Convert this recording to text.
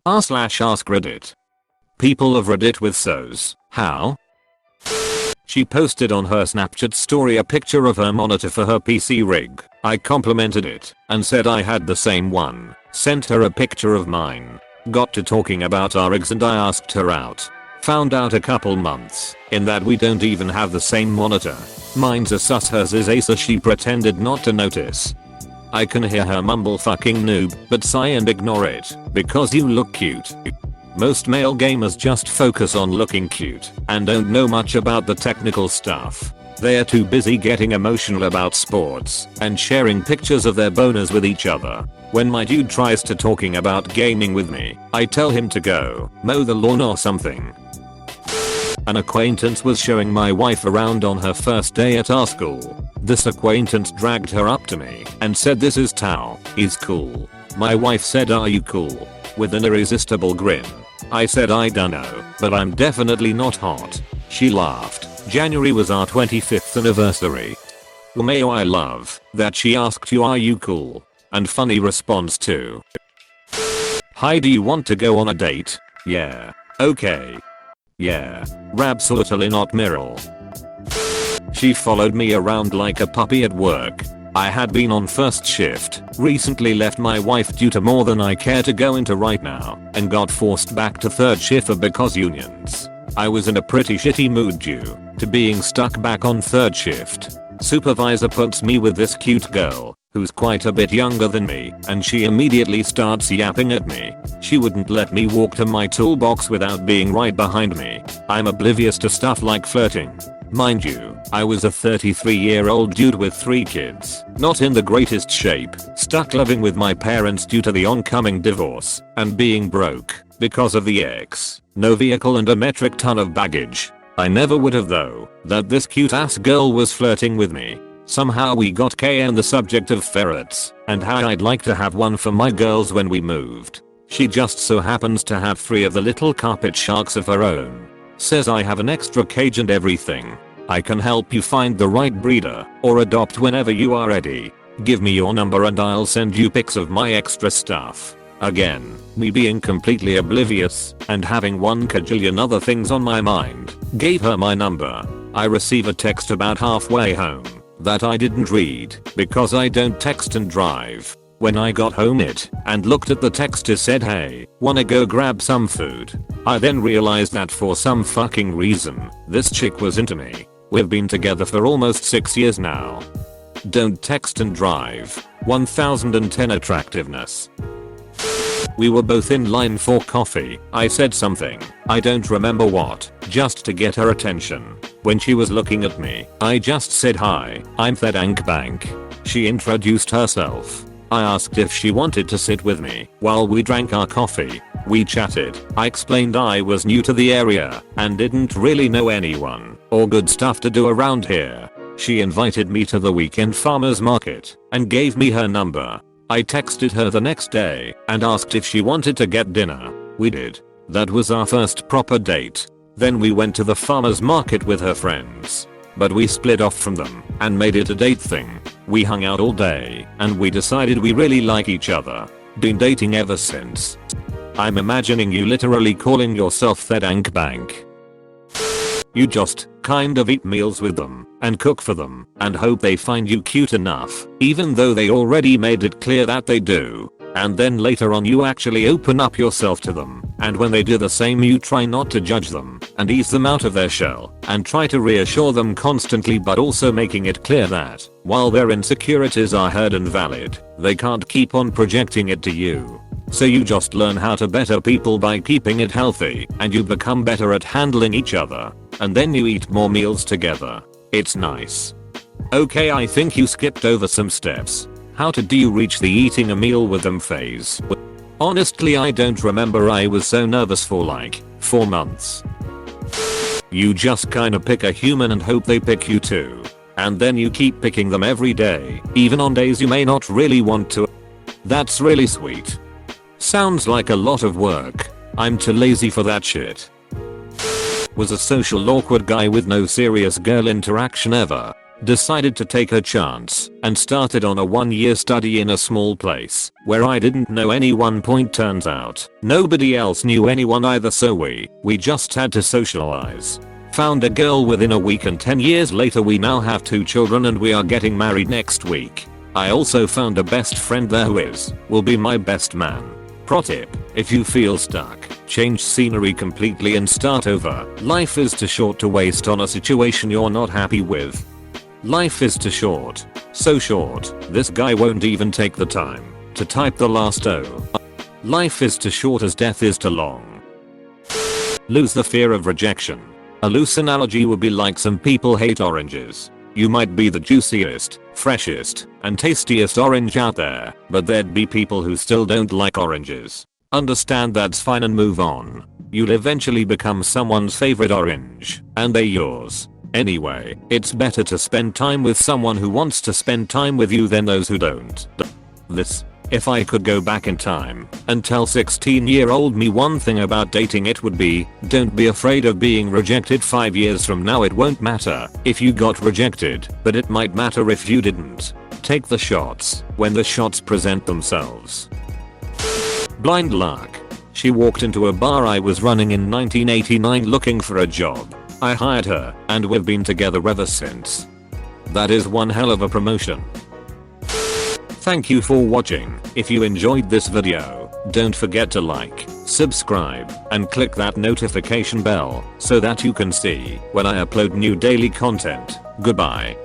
r/AskReddit. People of Reddit with so's. How? She posted on her Snapchat story a picture of her monitor for her PC rig. I complimented it and said I had the same one. Sent her a picture of mine. Got to talking about our rigs and I asked her out. Found out a couple months in that we don't even have the same monitor. Mine's a sus, hers is Acer. She pretended not to notice. I can hear her mumble fucking noob, but sigh and ignore it because you look cute. Most male gamers just focus on looking cute and don't know much about the technical stuff. They are too busy getting emotional about sports and sharing pictures of their boners with each other. When my dude tries to talking about gaming with me, I tell him to go mow the lawn or something. An acquaintance was showing my wife around on her first day at our school. This acquaintance dragged her up to me and said, "This is Tao, he's cool." My wife said, "Are you cool?" with an irresistible grin. I said, "I dunno, but I'm definitely not hot." She laughed. January was our 25th anniversary. Mayo, I love that she asked you, "Are you cool?" And funny response too. "Hi, do you want to go on a date?" "Yeah." "Okay." "Yeah." Absolutely not, Meryl. She followed me around like a puppy at work. I had been on first shift, recently left my wife due to more than I care to go into right now, and got forced back to third shift because unions. I was in a pretty shitty mood due to being stuck back on third shift. Supervisor puts me with this cute girl, who's quite a bit younger than me, and she immediately starts yapping at me. She wouldn't let me walk to my toolbox without being right behind me. I'm oblivious to stuff like flirting. Mind you, I was a 33-year-old dude with 3 kids, not in the greatest shape, stuck living with my parents due to the oncoming divorce, and being broke because of the ex, no vehicle and a metric ton of baggage. I never would have though, that this cute ass girl was flirting with me. Somehow we got and the subject of ferrets, and how I'd like to have one for my girls when we moved. She just so happens to have 3 of the little carpet sharks of her own. Says I have an extra cage and everything. I can help you find the right breeder, or adopt whenever you are ready. Give me your number and I'll send you pics of my extra stuff. Again, me being completely oblivious and having 1 kajillion other things on my mind, gave her my number. I receive a text about halfway home that I didn't read because I don't text and drive. When I got home and looked at the text, it said, "Hey, wanna go grab some food?" I then realized that for some fucking reason, this chick was into me. We've been together for almost 6 years now. Don't text and drive. 1010 attractiveness. We were both in line for coffee. I said something, I don't remember what, just to get her attention. When she was looking at me, I just said, "Hi, I'm Bank." She introduced herself. I asked if she wanted to sit with me while we drank our coffee. We chatted. I explained I was new to the area and didn't really know anyone or good stuff to do around here. She invited me to the weekend farmers market and gave me her number. I texted her the next day and asked if she wanted to get dinner. We did. That was our first proper date. Then we went to the farmers market with her friends. But we split off from them and made it a date thing. We hung out all day and we decided we really like each other. Been dating ever since. I'm imagining you literally calling yourself Bank. You just kind of eat meals with them and cook for them and hope they find you cute enough, even though they already made it clear that they do. And then later on you actually open up yourself to them, and when they do the same you try not to judge them and ease them out of their shell and try to reassure them constantly, but also making it clear that while their insecurities are heard and valid, they can't keep on projecting it to you. So you just learn how to better people by keeping it healthy, and you become better at handling each other, and then you eat more meals together. It's nice. Okay, I think you skipped over some steps. How do you reach the eating a meal with them phase? Honestly, I don't remember. I was so nervous for like 4 months. You just kinda pick a human and hope they pick you too. And then you keep picking them every day, even on days you may not really want to. That's really sweet. Sounds like a lot of work. I'm too lazy for that shit. Was a social awkward guy with no serious girl interaction ever. Decided to take a chance and started on a 1-year study in a small place where I didn't know anyone. Turns out nobody else knew anyone either, so we just had to socialize. Found a girl within a week and 10 years later we now have 2 children and we are getting married next week. I also found a best friend there who will be my best man. Pro tip: if you feel stuck, change scenery completely and start over. Life is too short to waste on a situation you're not happy with. Life is too short. So short, this guy won't even take the time to type the last O. Life is too short as death is too long. Lose the fear of rejection. A loose analogy would be like some people hate oranges. You might be the juiciest, freshest, and tastiest orange out there, but there'd be people who still don't like oranges. Understand that's fine and move on. You'll eventually become someone's favorite orange, and they're yours. Anyway, it's better to spend time with someone who wants to spend time with you than those who don't. If I could go back in time and tell 16-year-old me one thing about dating, it would be, don't be afraid of being rejected. 5 years from now it won't matter if you got rejected, but it might matter if you didn't. Take the shots when the shots present themselves. Blind luck. She walked into a bar I was running in 1989 looking for a job. I hired her, and we've been together ever since. That is one hell of a promotion. Thank you for watching. If you enjoyed this video, don't forget to like, subscribe, and click that notification bell so that you can see when I upload new daily content. Goodbye.